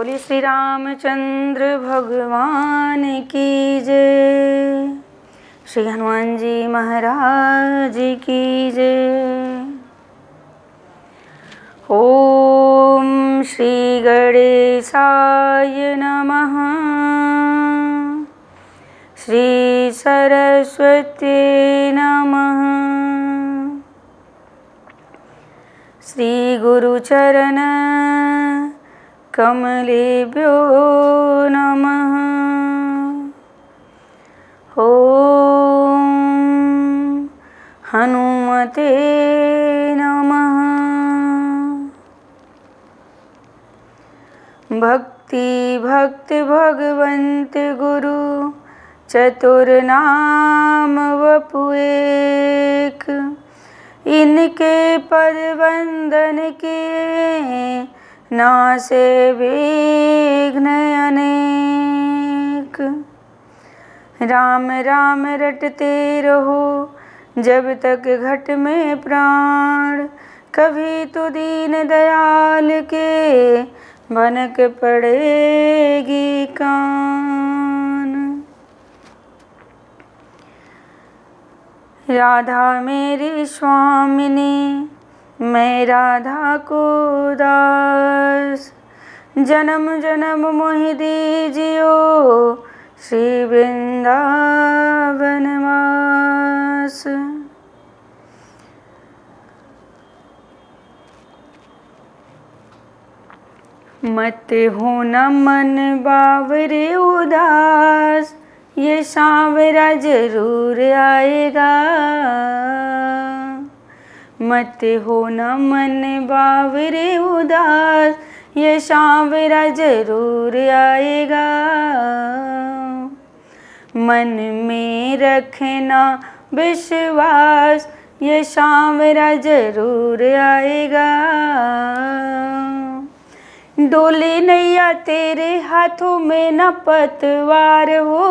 बोली श्री रामचंद्र भगवान की जय। श्री हनुमान जी महाराज की जय। ओम श्री गणेशाय नमः। श्री सरस्वती नमः। श्री गुरुचरण कमलेभ्यो नमः। ओम हनुमते नमः। भक्ति भक्त भगवंत गुरु चतुर्नाम वपु एक। इनके पद वंदन के नासे विघ्न अनेक। राम राम रटते रहो जब तक घट में प्राण। कभी तो दीन दयाल के भनक पड़ेगी कान। राधा मेरी स्वामिनी मैं राधा को दास। जन्म जन्म मोहि दीजियो श्री वृंदावन वास। मत हो न मन बावरे उदास। ये सांवरा जरूर आएगा। मत हो न मन बावरे उदास। ये सांवरा जरूर आएगा। मन में रखना विश्वास। ये सांवरा जरूर आएगा। डोले नैया तेरे हाथों में न पतवार हो।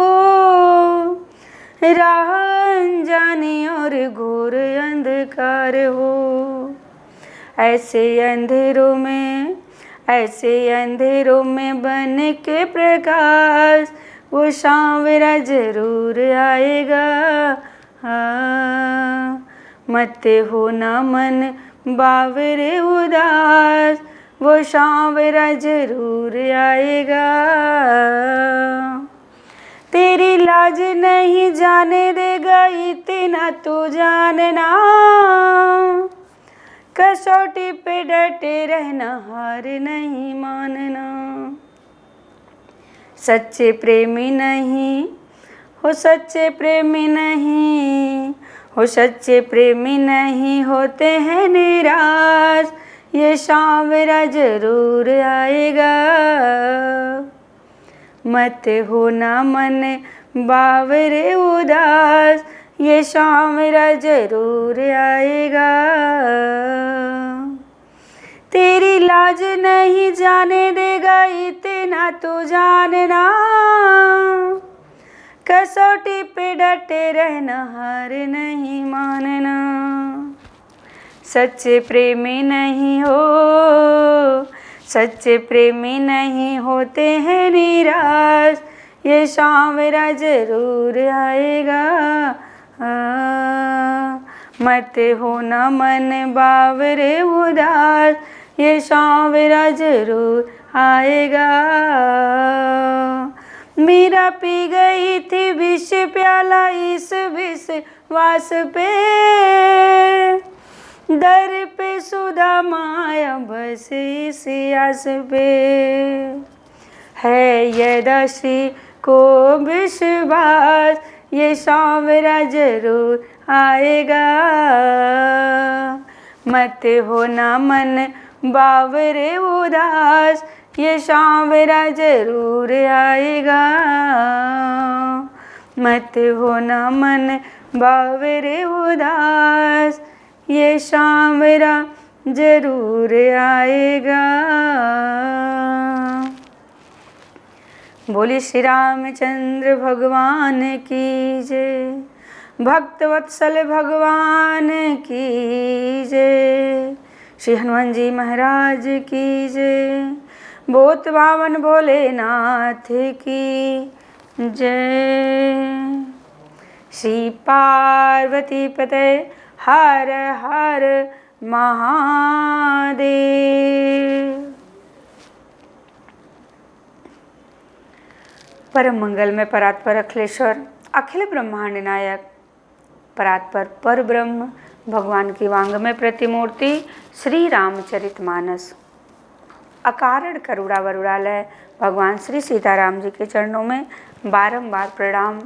राह अनजानी और घोर अंधकार हो। ऐसे अंधेरों में बन के प्रकाश वो सांवरा जरूर आएगा। मत हो न मन बावरे उदास। वो सांवरा जरूर आएगा। तेरी लाज नहीं जाने देगा इतना तो जानना। कसौटी पे डटे रहना हार नहीं मानना। सच्चे प्रेमी नहीं हो सच्चे प्रेमी नहीं हो सच्चे प्रेमी नहीं होते हैं निराश। ये सांवरा जरूर आएगा। मत हो ना मन बावरे उदास। ये सांवरा जरूर आएगा। तेरी लाज नहीं जाने देगा इतना तो जानना। कसौटी पे डटे रहना हार नहीं मानना। सच्चे प्रेमी नहीं हो सच्चे प्रेमी नहीं होते हैं निराश। ये सांवरा जरूर आएगा। मत हो न मन बावरे उदास। ये सांवरा जरूर आएगा। मीरा पी गई थी विष प्याला इस विश्वास पे। दर पे सुदामा आया बस इस आस पे। है यदि को विश्वास। ये सांवरा जरूर आएगा। मत हो ना मन बावरे उदास। ये सांवरा जरूर आएगा। मत हो ना मन बावरे उदास। ये सांवरा जरूर आएगा। बोली श्री रामचंद्र भगवान की जय। भक्त वत्सल भगवान की जय। श्री हनुमान जी महाराज की जय। भूत भावन भोलेनाथ की जय। श्री पार्वती पते हर हर महादेव। परम मंगल में परात्पर अखिलेश्वर अखिल ब्रह्मांड नायक परात्पर पर ब्रह्म भगवान की वांगमय प्रतिमूर्ति श्री रामचरितमानस अकारण करुणा वरुणालय भगवान श्री सीताराम जी के चरणों में बारंबार प्रणाम।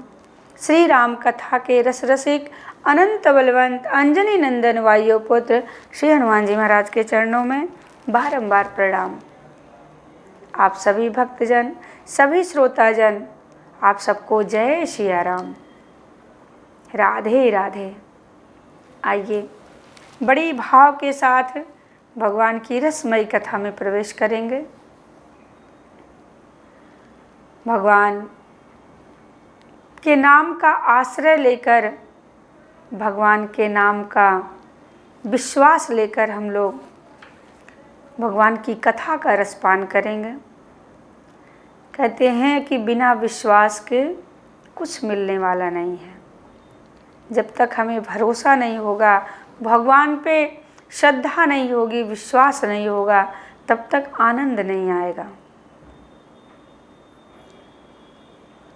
श्री राम कथा के रस रसिक अनंत बलवंत अंजनी नंदन वायु पुत्र श्री हनुमान जी महाराज के चरणों में बारंबार प्रणाम। आप सभी भक्तजन, सभी श्रोताजन, आप सबको जय सिया राम, राधे राधे। आइए बड़ी भाव के साथ भगवान की रसमयी कथा में प्रवेश करेंगे। भगवान के नाम का आश्रय लेकर, भगवान के नाम का विश्वास लेकर हम लोग भगवान की कथा का रसपान करेंगे। कहते हैं कि बिना विश्वास के कुछ मिलने वाला नहीं है। जब तक हमें भरोसा नहीं होगा, भगवान पे श्रद्धा नहीं होगी, विश्वास नहीं होगा, तब तक आनंद नहीं आएगा।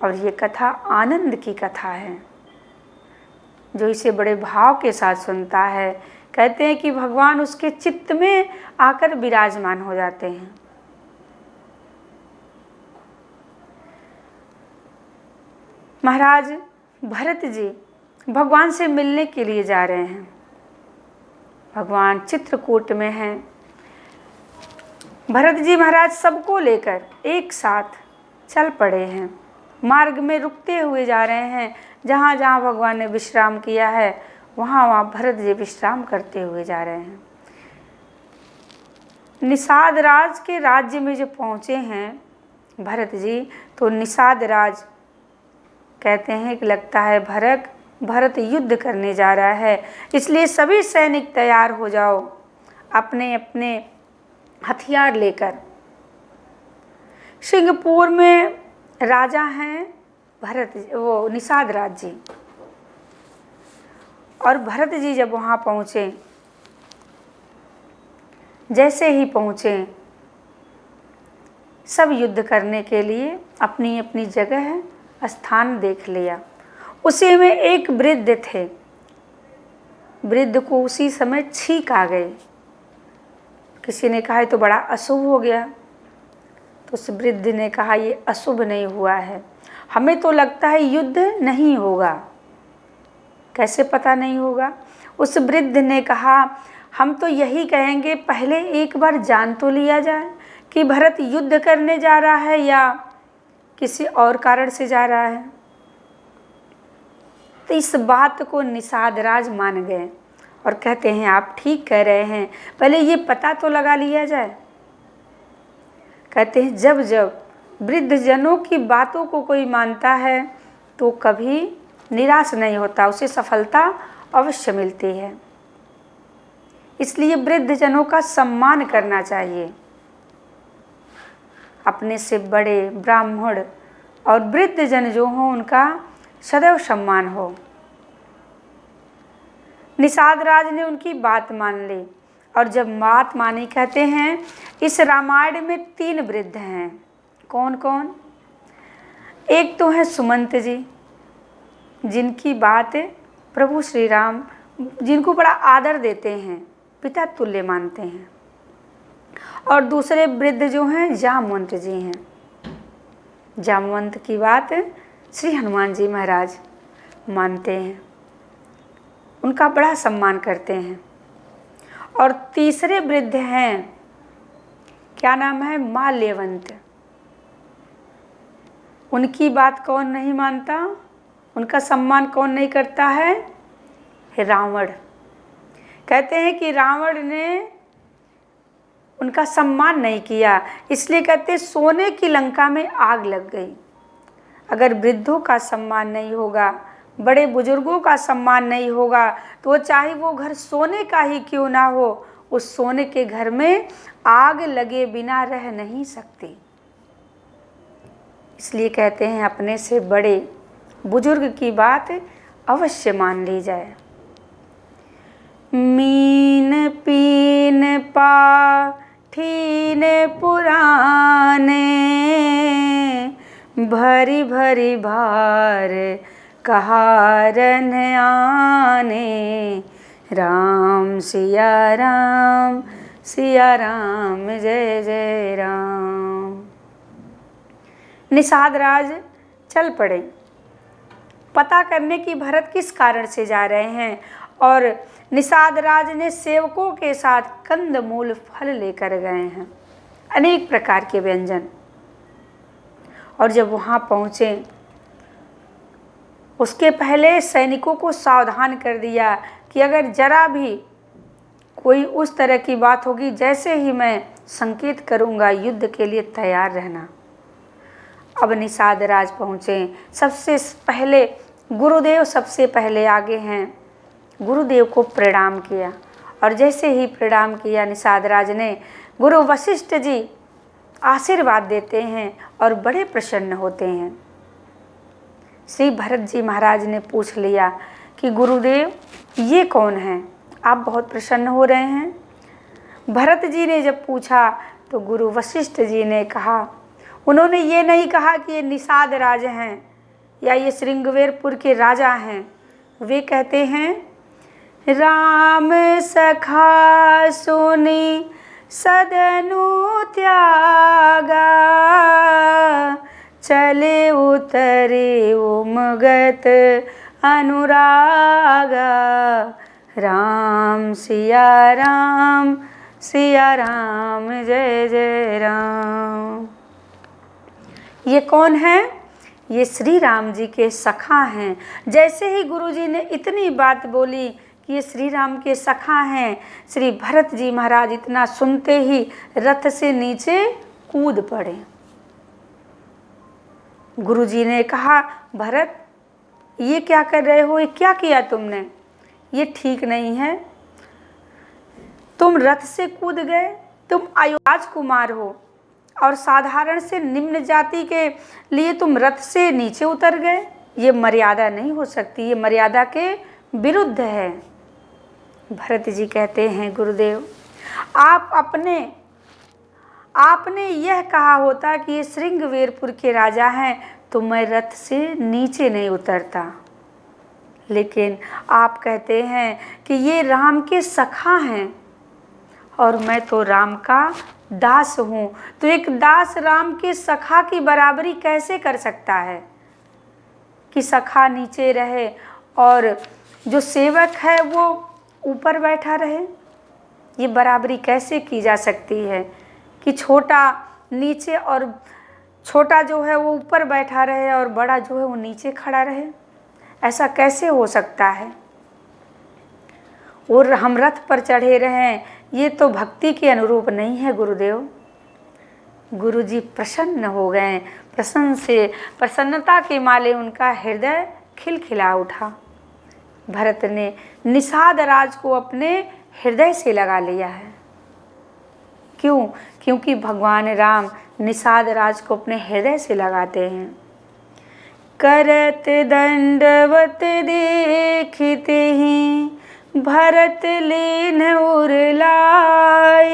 और ये कथा आनंद की कथा है। जो इसे बड़े भाव के साथ सुनता है, कहते हैं कि भगवान उसके चित्त में आकर विराजमान हो जाते हैं। महाराज भरत जी भगवान से मिलने के लिए जा रहे हैं। भगवान चित्रकूट में हैं। भरत जी महाराज सबको लेकर एक साथ चल पड़े हैं। मार्ग में रुकते हुए जा रहे हैं। जहाँ जहाँ भगवान ने विश्राम किया है, वहाँ वहाँ भरत जी विश्राम करते हुए जा रहे हैं। निषाद राज के राज्य में जो पहुँचे हैं भरत जी, तो निषाद राज कहते हैं कि लगता है भरत युद्ध करने जा रहा है, इसलिए सभी सैनिक तैयार हो जाओ अपने अपने हथियार लेकर। सिंहपुर में राजा हैं वो निषाद राज जी। और भरत जी जब वहाँ पहुँचे, जैसे ही पहुँचे, सब युद्ध करने के लिए अपनी अपनी जगह स्थान देख लिया। उसी में एक वृद्ध थे। वृद्ध को उसी समय छींक आ गई। किसी ने कहा ये तो बड़ा अशुभ हो गया। तो उस वृद्ध ने कहा ये अशुभ नहीं हुआ है, हमें तो लगता है युद्ध नहीं होगा। कैसे पता नहीं होगा? उस वृद्ध ने कहा हम तो यही कहेंगे, पहले एक बार जान तो लिया जाए कि भरत युद्ध करने जा रहा है या किसी और कारण से जा रहा है। तो इस बात को निषाद राज मान गए और कहते हैं आप ठीक कह रहे हैं, पहले ये पता तो लगा लिया जाए। कहते हैं जब जब वृद्ध जनों की बातों को कोई मानता है तो कभी निराश नहीं होता, उसे सफलता अवश्य मिलती है। इसलिए वृद्ध जनों का सम्मान करना चाहिए। अपने से बड़े ब्राह्मण और वृद्ध जन जो हों उनका सदैव सम्मान हो। निषाद राज ने उनकी बात मान ली। और जब बात मानी, कहते हैं इस रामायण में 3 वृद्ध हैं। कौन कौन? एक तो है सुमंत जी, जिनकी बात प्रभु श्री राम जिनको बड़ा आदर देते हैं, पिता तुल्य मानते हैं। और दूसरे वृद्ध जो हैं जामवंत जी हैं। जामवंत की बात श्री हनुमान जी महाराज मानते हैं, उनका बड़ा सम्मान करते हैं। और तीसरे वृद्ध हैं, क्या नाम है? माल्यवंत। उनकी बात कौन नहीं मानता, उनका सम्मान कौन नहीं करता है? रावण। कहते हैं कि रावण ने उनका सम्मान नहीं किया, इसलिए कहते सोने की लंका में आग लग गई। अगर वृद्धों का सम्मान नहीं होगा, बड़े बुजुर्गों का सम्मान नहीं होगा, तो चाहे वो घर सोने का ही क्यों ना हो, उस सोने के घर में आग लगे बिना रह नहीं सकती। इसलिए कहते हैं अपने से बड़े बुजुर्ग की बात अवश्य मान ली जाए। मीन पीन पाठीन पुराने, भरी भरी भार कहारन आने, राम सिया राम जय जय राम। निषाद राज चल पड़े पता करने की भरत किस कारण से जा रहे हैं, और निषाद राज ने सेवकों के साथ कंदमूल फल लेकर गए हैं, अनेक प्रकार के व्यंजन। और जब वहाँ पहुँचे उसके पहले सैनिकों को सावधान कर दिया कि अगर जरा भी कोई उस तरह की बात होगी, जैसे ही मैं संकेत करूँगा युद्ध के लिए तैयार रहना। अब निषाद राज पहुँचे, सबसे पहले गुरुदेव सबसे पहले आगे हैं। गुरुदेव को प्रणाम किया, और जैसे ही प्रणाम किया निषाद राज ने, गुरु वशिष्ठ जी आशीर्वाद देते हैं और बड़े प्रसन्न होते हैं। श्री भरत जी महाराज ने पूछ लिया कि गुरुदेव ये कौन हैं, आप बहुत प्रसन्न हो रहे हैं। भरत जी ने जब पूछा तो गुरु वशिष्ठ जी ने कहा, उन्होंने ये नहीं कहा कि ये निषाद राज हैं या ये श्रृंगवेरपुर के राजा हैं। वे कहते हैं, राम सखा सुनी सदनु त्यागा, चले उतरे उमगत अनुरागा, राम सिया राम जय जय राम। ये कौन है? ये श्री राम जी के सखा हैं। जैसे ही गुरुजी ने इतनी बात बोली कि ये श्री राम के सखा हैं, श्री भरत जी महाराज इतना सुनते ही रथ से नीचे कूद पड़े। गुरुजी ने कहा, भरत ये क्या कर रहे हो, ये क्या किया तुमने, ये ठीक नहीं है। तुम रथ से कूद गए, तुम राजकुमार हो और साधारण से निम्न जाति के लिए तुम रथ से नीचे उतर गए। ये मर्यादा नहीं हो सकती, ये मर्यादा के विरुद्ध है। भरत जी कहते हैं, गुरुदेव आपने यह कहा होता कि ये श्रृंगवेरपुर के राजा हैं तो मैं रथ से नीचे नहीं उतरता, लेकिन आप कहते हैं कि ये राम के सखा हैं और मैं तो राम का दास हूँ, तो एक दास राम के सखा की बराबरी कैसे कर सकता है कि सखा नीचे रहे और जो सेवक है वो ऊपर बैठा रहे। ये बराबरी कैसे की जा सकती है कि छोटा नीचे और छोटा जो है वो ऊपर बैठा रहे और बड़ा जो है वो नीचे खड़ा रहे, ऐसा कैसे हो सकता है। और हम रथ पर चढ़े रहें, ये तो भक्ति के अनुरूप नहीं है गुरुदेव। गुरुजी प्रसन्न हो गए, प्रसन्नता के माले उनका हृदय खिलखिला उठा। भरत ने निषाद राज को अपने हृदय से लगा लिया है। क्यों? क्योंकि भगवान राम निषाद राज को अपने हृदय से लगाते हैं। करत दंडवत देखते ही भरत लीन उरलाई,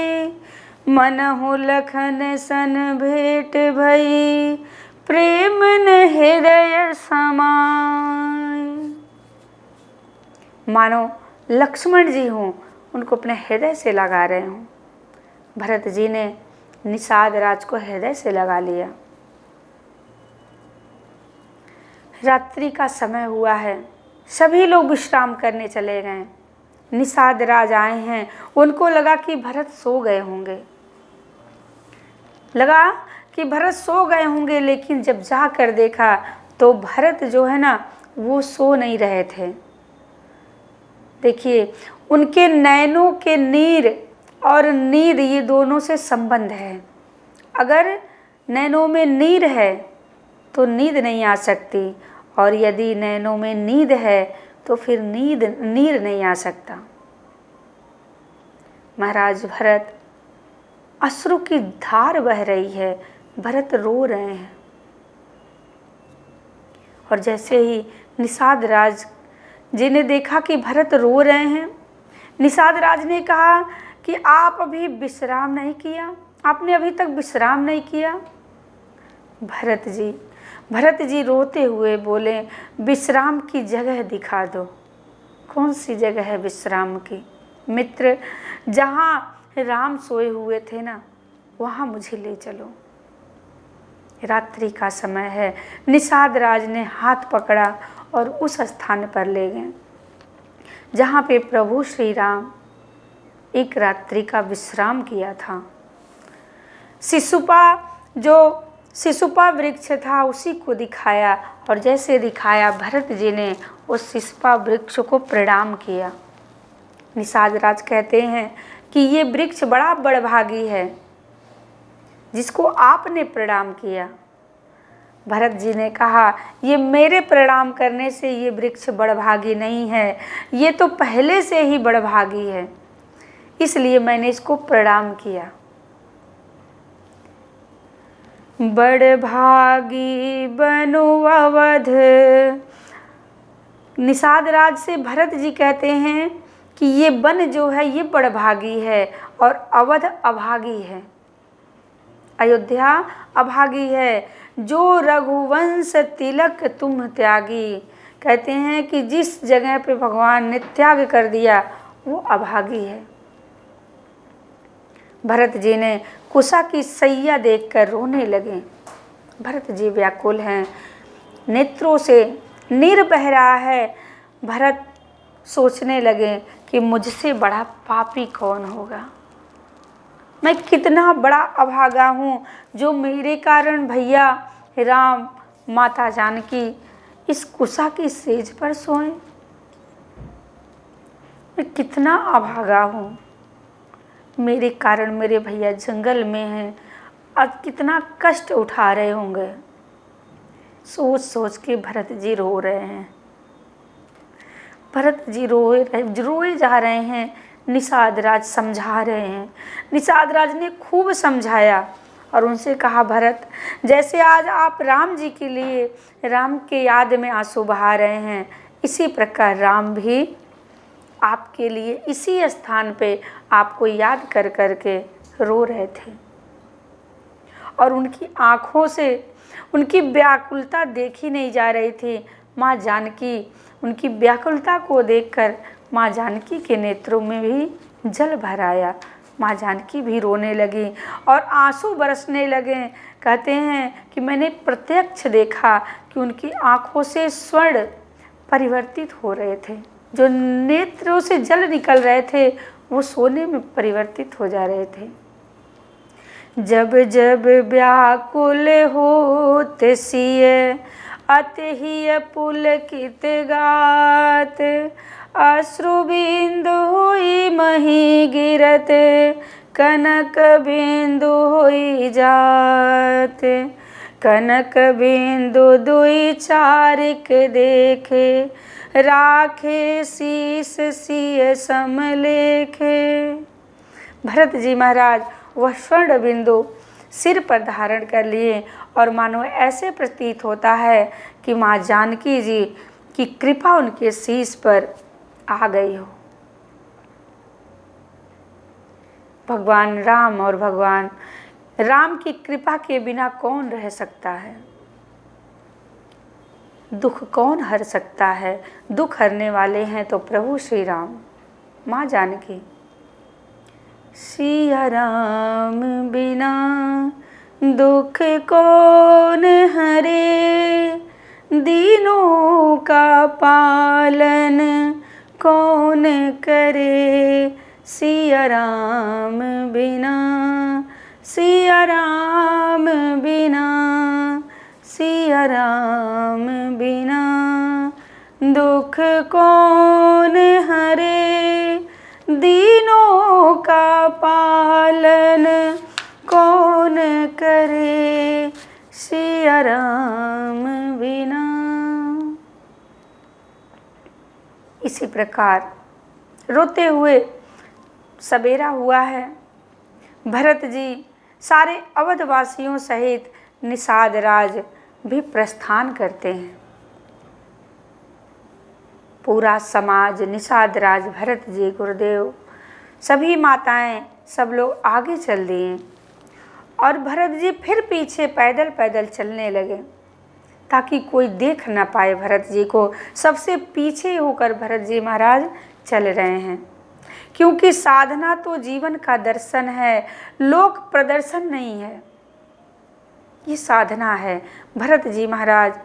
मनहु लखन सन भेंट भई, प्रेम न हृदय समाय। मानो लक्ष्मण जी हों, उनको अपने हृदय से लगा रहे हों। भरत जी ने निषाद राज को हृदय से लगा लिया। रात्रि का समय हुआ है, सभी लोग विश्राम करने चले गए। निषाद राज आए हैं, उनको लगा कि भरत सो गए होंगे, लेकिन जब जाकर देखा तो भरत जो है ना वो सो नहीं रहे थे। देखिए, उनके नैनों के नीर और नींद ये दोनों से संबंध है। अगर नैनों में नीर है तो नींद नहीं आ सकती, और यदि नैनों में नींद है तो फिर नीर नहीं आ सकता। महाराज भरत, अश्रु की धार बह रही है, भरत रो रहे हैं। और जैसे ही निषाद राज जी ने देखा कि भरत रो रहे हैं, निषाद राज ने कहा कि आप अभी विश्राम नहीं किया, आपने अभी तक विश्राम नहीं किया। भरत जी रोते हुए बोले, विश्राम की जगह दिखा दो। कौन सी जगह है विश्राम की? मित्र, जहाँ राम सोए हुए थे ना, वहाँ मुझे ले चलो। रात्रि का समय है। निषाद राज ने हाथ पकड़ा और उस स्थान पर ले गए जहाँ पे प्रभु श्री राम एक रात्रि का विश्राम किया था। सिसुपा वृक्ष था, उसी को दिखाया, और जैसे दिखाया भरत जी ने उस सिसुपा वृक्ष को प्रणाम किया। निषाद राज कहते हैं कि ये वृक्ष बड़ा बड़भागी है जिसको आपने प्रणाम किया। भरत जी ने कहा, ये मेरे प्रणाम करने से ये वृक्ष बड़भागी नहीं है, ये तो पहले से ही बड़भागी है, इसलिए मैंने इसको प्रणाम किया। बड़भागी बनो अवध। निषाद राज से भरत जी कहते हैं कि ये वन जो है ये बड़भागी है और अवध अभागी है, अयोध्या अभागी है। जो रघुवंश तिलक तुम त्यागी, कहते हैं कि जिस जगह पे भगवान ने त्याग कर दिया वो अभागी है। भरत जी ने कुशा की सैया देखकर रोने लगे। भरत जी व्याकुल हैं, नेत्रों से नीर बह रहा है। भरत सोचने लगे कि मुझसे बड़ा पापी कौन होगा, मैं कितना बड़ा अभागा हूँ जो मेरे कारण भैया राम माता जानकी इस कुशा की सेज पर सोएं। मैं कितना अभागा हूँ, मेरे कारण मेरे भैया जंगल में हैं, आज कितना कष्ट उठा रहे होंगे। सोच सोच के भरत जी रो रहे हैं। भरत जी रोए जा रहे हैं। निषाद राज समझा रहे हैं। निषाद राज ने खूब समझाया और उनसे कहा, भरत, जैसे आज आप राम जी के लिए, राम के याद में आंसू बहा रहे हैं, इसी प्रकार राम भी आपके लिए इसी स्थान पे आपको याद कर कर के रो रहे थे। और उनकी आँखों से उनकी व्याकुलता देखी नहीं जा रही थी। माँ जानकी, उनकी व्याकुलता को देखकर माँ जानकी के नेत्रों में भी जल भर आया। माँ जानकी भी रोने लगी और आंसू बरसने लगे। कहते हैं कि मैंने प्रत्यक्ष देखा कि उनकी आँखों से स्वर्ण परिवर्तित हो रहे थे, जो नेत्रों से जल निकल रहे थे वो सोने में परिवर्तित हो जा रहे थे। जब जब व्याकुल होते सिय अतहिय पुलकित गात, अश्रु बिंदु हुई मही गिरत, कनक बिंदु हुई जात। कनक बिंदु दुई चारिक देखे, राखे शीस सिय समलेखे। भरत जी महाराज वह स्वर्ण बिंदु सिर पर धारण कर लिए और मानो ऐसे प्रतीत होता है कि माँ जानकी जी की कृपा उनके शीश पर आ गई हो। भगवान राम और भगवान राम की कृपा के बिना कौन रह सकता है? दुख कौन हर सकता है? दुख हरने वाले हैं तो प्रभु श्री राम, माँ जानकी। सिया राम बिना दुख कौन हरे, दीनों का पालन कौन करे। सिया राम बिना, सिया राम बिना, सिया राम बिना दुख कौन हरे, दीनों का पालन कौन करे। सिया राम बिना। इसी प्रकार रोते हुए सवेरा हुआ है। भरत जी सारे अवधवासियों सहित निषाद राज भी प्रस्थान करते हैं। पूरा समाज, निषाद राज, भरत जी, गुरुदेव, सभी माताएं, सब लोग आगे चल दिए और भरत जी फिर पीछे पैदल पैदल चलने लगे ताकि कोई देख ना पाए भरत जी को। सबसे पीछे होकर भरत जी महाराज चल रहे हैं, क्योंकि साधना तो जीवन का दर्शन है, लोक प्रदर्शन नहीं है, ये साधना है। भरत जी महाराज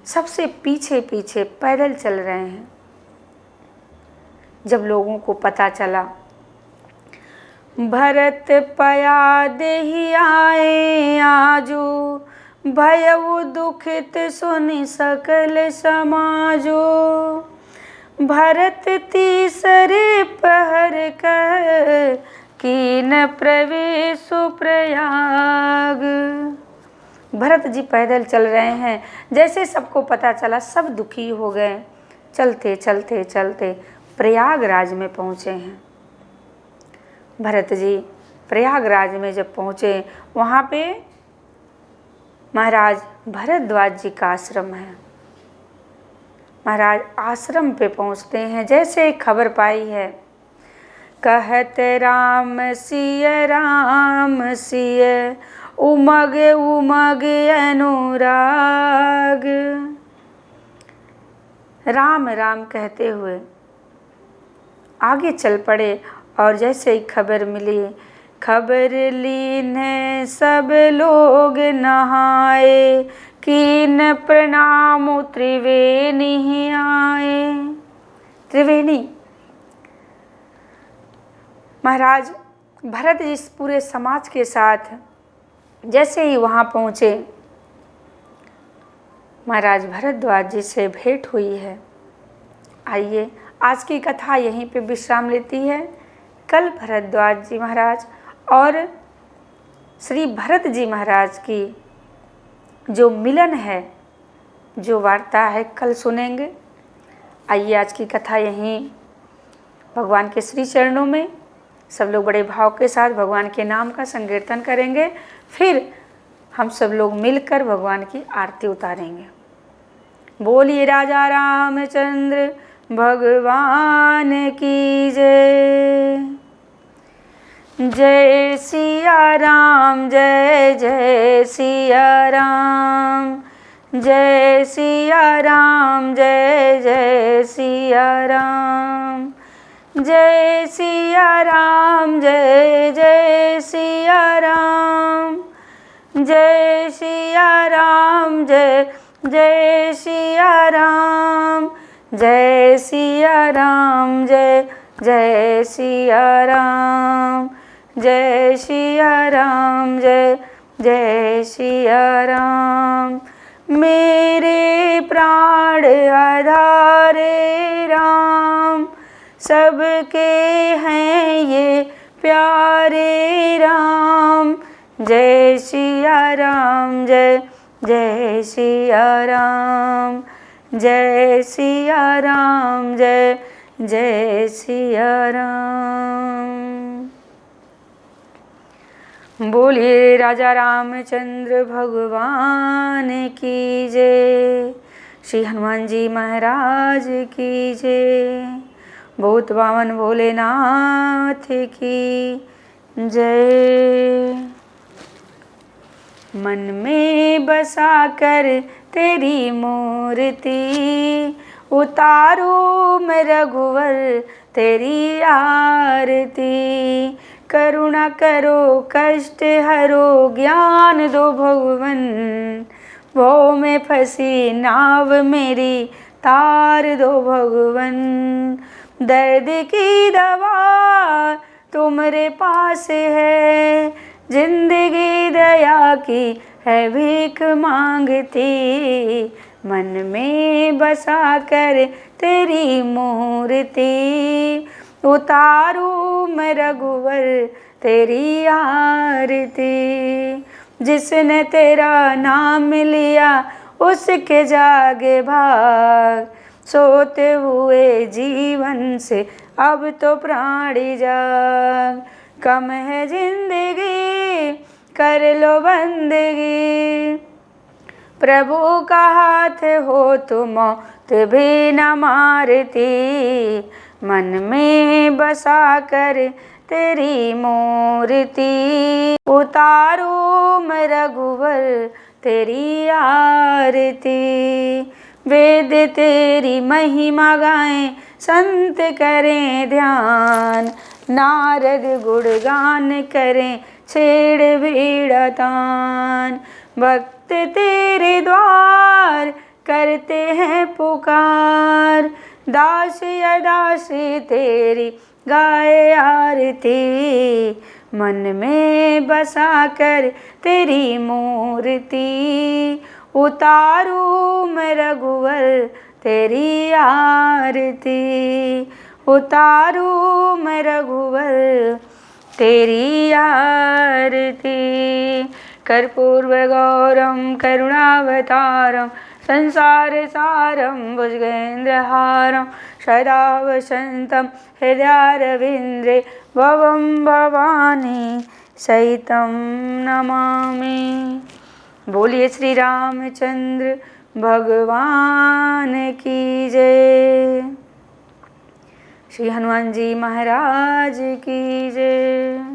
सबसे पीछे पीछे पैदल चल रहे हैं। जब लोगों को पता चला, भरत पया देहि आए आजू, भयउ दुखित सुनि सकल समाजो, भरत तीसरे पहर कह कीन प्रवेश प्रयाग। भरत जी पैदल चल रहे हैं। जैसे सबको पता चला, सब दुखी हो गए। चलते चलते चलते प्रयागराज में पहुँचे हैं। भरत जी प्रयागराज में जब पहुँचे, वहाँ पे महाराज भरद्वाज जी का आश्रम है। महाराज आश्रम पे पहुँचते हैं। जैसे खबर पाई है, कहत राम सिय उमग उमग अनुराग। राम राम कहते हुए आगे चल पड़े और जैसे ही खबर मिली, खबर लीन सब लोग नहाए, कीन प्रणाम त्रिवेणी आए। त्रिवेणी महाराज भरत जी पूरे समाज के साथ जैसे ही वहाँ पहुँचे, महाराज भरद्वाज जी से भेंट हुई है। आइए आज की कथा यहीं पे विश्राम लेती है। कल भरद्वाज जी महाराज और श्री भरत जी महाराज की जो मिलन है, जो वार्ता है, कल सुनेंगे। आइए आज की कथा यहीं भगवान के श्री चरणों में सब लोग बड़े भाव के साथ भगवान के नाम का संकीर्तन करेंगे। फिर हम सब लोग मिलकर भगवान की आरती उतारेंगे। बोलिए राजा रामचंद्र भगवान की जय। जय सिया राम, जय जय सिया राम, जय सिया राम, जय जय सिया राम, जय सिया राम, जय जय सिया राम, जय सिया राम, जय जय सिया राम, जय सिया राम, जय जय सिया राम, जय सिया राम, जय जय सिया राम। मेरे प्राण आधारे राम, सबके हैं ये प्यारे राम। जय सिया राम, जय जय सिया राम, जय सिया राम, जय जय सिया राम। बोलिए राजा रामचंद्र भगवान की जय। श्री हनुमान जी महाराज की जय। भूत बामन भोलेनाथ की जय। मन में बसा कर तेरी मूर्ति, उतारो मैं रघुवर तेरी आरती। करुणा करो कष्ट हरो, ज्ञान दो भगवन, भव में फंसी नाव मेरी तार दो भगवन। दर्द की दवा तुम्हारे पास है, जिंदगी दया की है भीख मांगती। मन में बसा कर तेरी मूर्ति, उतारू मैं रघुवर तेरी आरती। जिसने तेरा नाम लिया उसके जागे भाग, सोते हुए जीवन जीवन से अब तो प्राणी जाग। कम है जिंदगी कर लो बंदगी, प्रभु का हाथ हो तो मौत भी न मारती। मन में बसा कर तेरी मूर्ति, उतारूं मैं रघुवर तेरी आरती। वेद तेरी महिमा गाएं संत करें ध्यान, नारद गुणगान करें छेड़ बीड़ा तान। भक्त तेरे द्वार करते हैं पुकार, दास या दासी तेरी गाए आरती। मन में बसा कर तेरी मूर्ति, उतारूं मैं रघुवर तेरी आरती। उतारूं मैं रघुवर तेरी आरती। कर्पूर गौरम करुणावतारम संसार सारम भुजगेन्द्रहारम सदा वसंतम हृदयारविंद्रे भवम भवानी सहितम नमामि। बोलिए श्री रामचंद्र भगवान की जय। श्री हनुमान जी महाराज की जय।